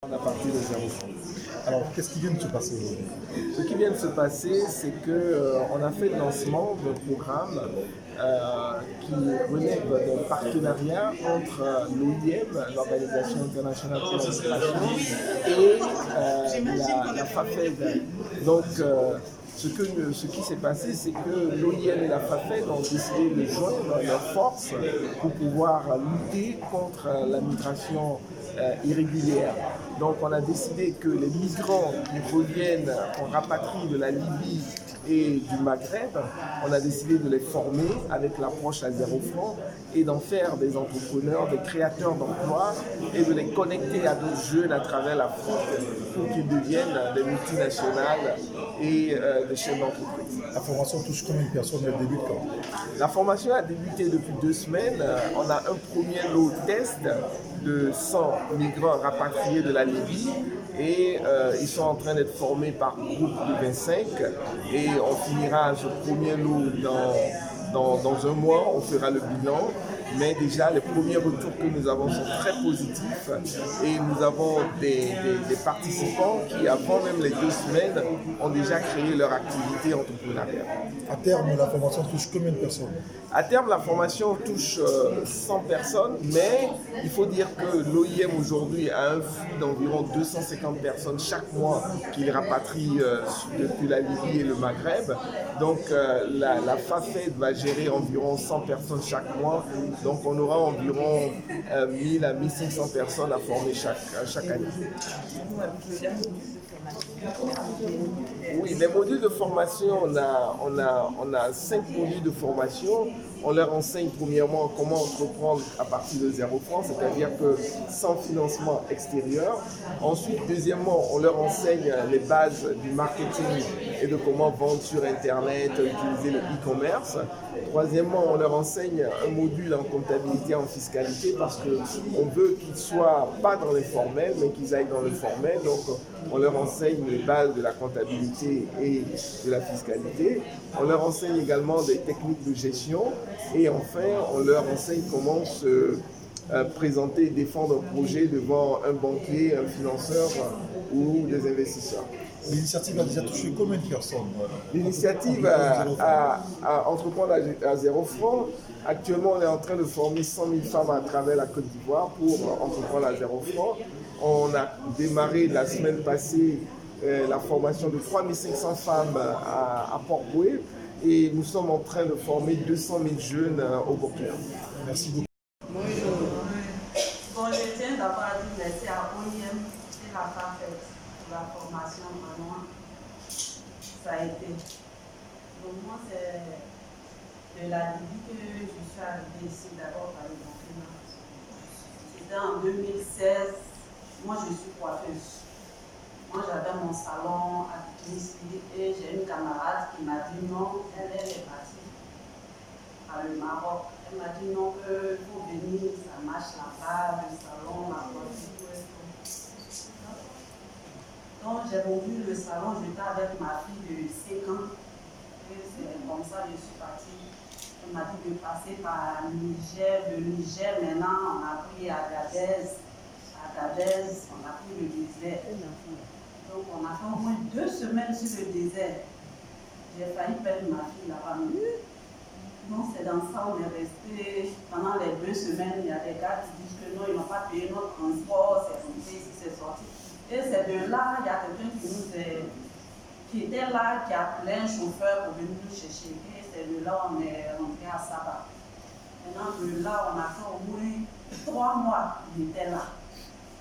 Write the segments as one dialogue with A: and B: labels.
A: À partir de zéro. Alors, qu'est-ce qui vient de se passer aujourd'hui?
B: Ce qui vient de se passer, c'est qu'on a fait le lancement d'un programme qui relève d'un partenariat entre l'OIM, l'Organisation internationale pour l'immigration, et la FAFED. Donc, ce qui s'est passé, c'est que l'OIM et la FAFED ont décidé de joindre leurs forces pour pouvoir lutter contre la migration irrégulière. Donc on a décidé que les migrants qui reviennent, qu'on rapatrie de la Libye et du Maghreb, on a décidé de les former avec l'approche à 0 francs et d'en faire des entrepreneurs, des créateurs d'emplois et de les connecter à d'autres jeunes à travers l'Afrique pour qu'ils deviennent des multinationales et des chefs d'entreprise.
A: La formation touche combien de personnes? Elle débute quand?
B: La formation a débuté depuis 2 semaines. On a un premier lot test de 100 migrants rapatriés de la Libye et ils sont en train d'être formés par groupe de 25 et on finira ce premier lot dans un mois, on fera le bilan. Mais déjà, les premiers retours que nous avons sont très positifs et nous avons des participants qui, avant même les 2 semaines, ont déjà créé leur activité entrepreneuriale.
A: À terme, la formation touche combien de personnes?
B: À terme, la formation touche 100 personnes, mais il faut dire que l'OIM aujourd'hui a un flux d'environ 250 personnes chaque mois qu'il rapatrie depuis la Libye et le Maghreb. Donc la FAFED va gérer environ 100 personnes chaque mois. Donc on aura environ 1000 à 1500 personnes à former chaque année. Oui, les modules de formation, on a 5 modules de formation. On leur enseigne premièrement comment entreprendre à partir de 0 francs, c'est-à-dire que sans financement extérieur. Ensuite, deuxièmement, on leur enseigne les bases du marketing et de comment vendre sur Internet, utiliser le e-commerce. Troisièmement, on leur enseigne un module en comptabilité, en fiscalité, parce qu'on veut qu'ils ne soient pas dans l'informel, mais qu'ils aillent dans le formel. Donc, on leur enseigne les bases de la comptabilité et de la fiscalité. On leur enseigne également des techniques de gestion. Et enfin, on leur enseigne comment se présenter et défendre un projet devant un banquier, un financeur ou des investisseurs.
A: L'initiative a déjà touché combien de personnes?
B: L'initiative à entreprendre à 0 francs. Actuellement, on est en train de former 100 000 femmes à travers la Côte d'Ivoire pour entreprendre à 0 francs. On a démarré la semaine passée la formation de 3500 femmes à Port-Bouët et nous sommes en train de former 200 000 jeunes au Burkina.
A: Merci beaucoup.
C: Bonjour. Bon, je tiens d'abord à dire merci à OIM et la FAFED pour la formation en moi. Ça a été. Donc moi, c'est de la Libye que je suis arrivée ici d'abord par le Burkina. C'était en 2016. Moi, je suis coiffeuse. Moi, j'avais mon salon à Tunis et j'ai une camarade qui m'a dit non, elle est partie par le Maroc. Elle m'a dit non, il faut venir, ça marche là-bas, le salon, la voiture. Donc, j'ai vendu le salon, j'étais avec ma fille de 5 ans. Et c'est comme ça que je suis partie. Elle m'a dit de passer par Niger. Le Niger, maintenant, on a pris Agadez. Agadez, on a pris le désert. Donc, on a fait au moins 2 semaines sur le désert. J'ai failli perdre ma fille là-bas. Donc, c'est dans ça on est resté pendant les 2 semaines. Il y a des gars qui disent que non, ils n'ont pas payé notre transport, c'est sorti, c'est sorti. Et c'est de là, il y a quelqu'un qui était là, qui a appelé un chauffeur pour venir nous chercher. Et c'est de là on est rentré à Saba. Maintenant, de là, on a fait au moins 3 mois, il était là.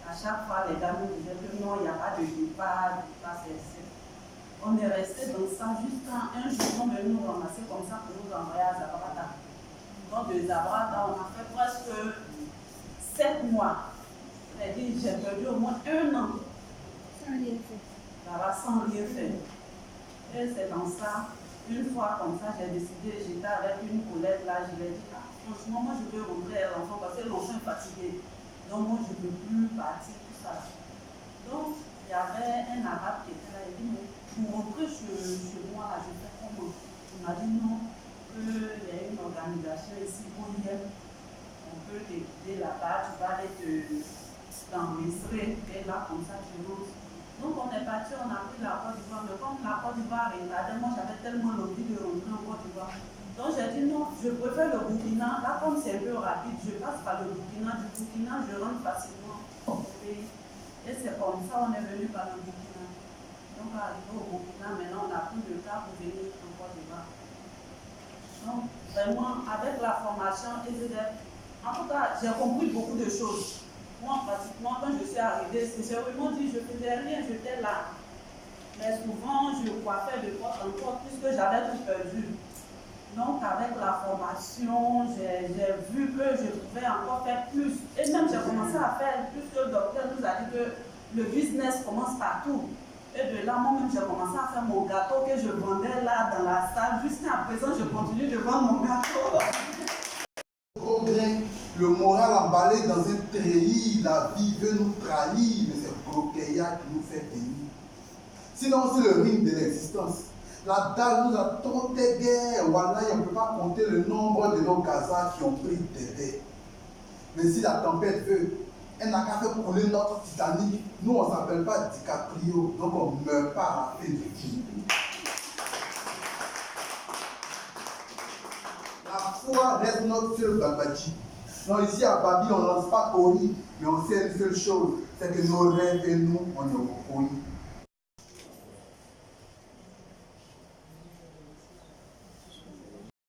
C: À chaque fois, les gars nous disaient que non, il n'y a pas de départ, c'est. On est resté dans ça jusqu'à un jour, on est venu nous ramasser comme ça pour nous envoyer à Zabrata. Donc de Zabrata, on a fait presque 7 mois. C'est-à-dire j'ai perdu au moins 1 an. Sans rien faire. Là-bas, sans rien faire. Et c'est dans ça, une fois comme ça, j'ai décidé, j'étais avec une collègue là, je lui ai dit, franchement, moi je veux rentrer à l'enfant parce que l'enfant est fatigué. Donc moi je ne peux plus partir, tout ça. Donc il y avait un arabe qui était là, il dit, mais pour rentrer chez moi, là, je fais comment? Il m'a dit non, qu'il y a une organisation ici, OIM, on dans Mesré, et là, comme ça, tu montes. Donc, on est parti, on a pris la Côte d'Ivoire, mais comme la Côte d'Ivoire est là, moi, j'avais tellement l'envie de rentrer en Côte d'Ivoire. Donc, j'ai dit non, je préfère le Burkina. Là, comme c'est un peu rapide, je passe par le Burkina. Du Burkina, je rentre facilement au pays. Et c'est comme ça, on est venu par le Burkina. Donc, arrivé au Burkina, maintenant, on a pris le cas pour venir en Côte d'Ivoire. Donc, vraiment, avec la formation EZF, en tout cas, j'ai compris beaucoup de choses. Moi, pratiquement, quand je suis arrivée, c'est vraiment dit, je faisais rien, j'étais là. Mais souvent, je coiffais de porte en porte puisque j'avais tout perdu. Donc, avec la formation, j'ai vu que je pouvais encore faire plus. Et même, j'ai commencé à faire, puisque le docteur nous a dit que le business commence partout. Et de là, moi-même, j'ai commencé à faire mon gâteau que je vendais là dans la salle. Jusqu'à présent, je continue de vendre mon gâteau.
D: Progrès, le moral emballé dans un treillis, la vie veut nous trahir, mais c'est Brokeya qui nous fait venir. Sinon, c'est le ring de l'existence. La dalle nous a trop de guerres. Voilà, on ne peut pas compter le nombre de nos Gaza qui ont pris des verres. Mais si la tempête veut, elle n'a qu'à faire couler notre Titanic. Nous, on ne s'appelle pas DiCaprio, donc on ne meurt pas à la fin du film. La foi reste notre seul Babaji. Non, ici à Babi, on ne lance pas Kori, mais on sait une seule chose, c'est que nos rêves et nous, on est au Kori.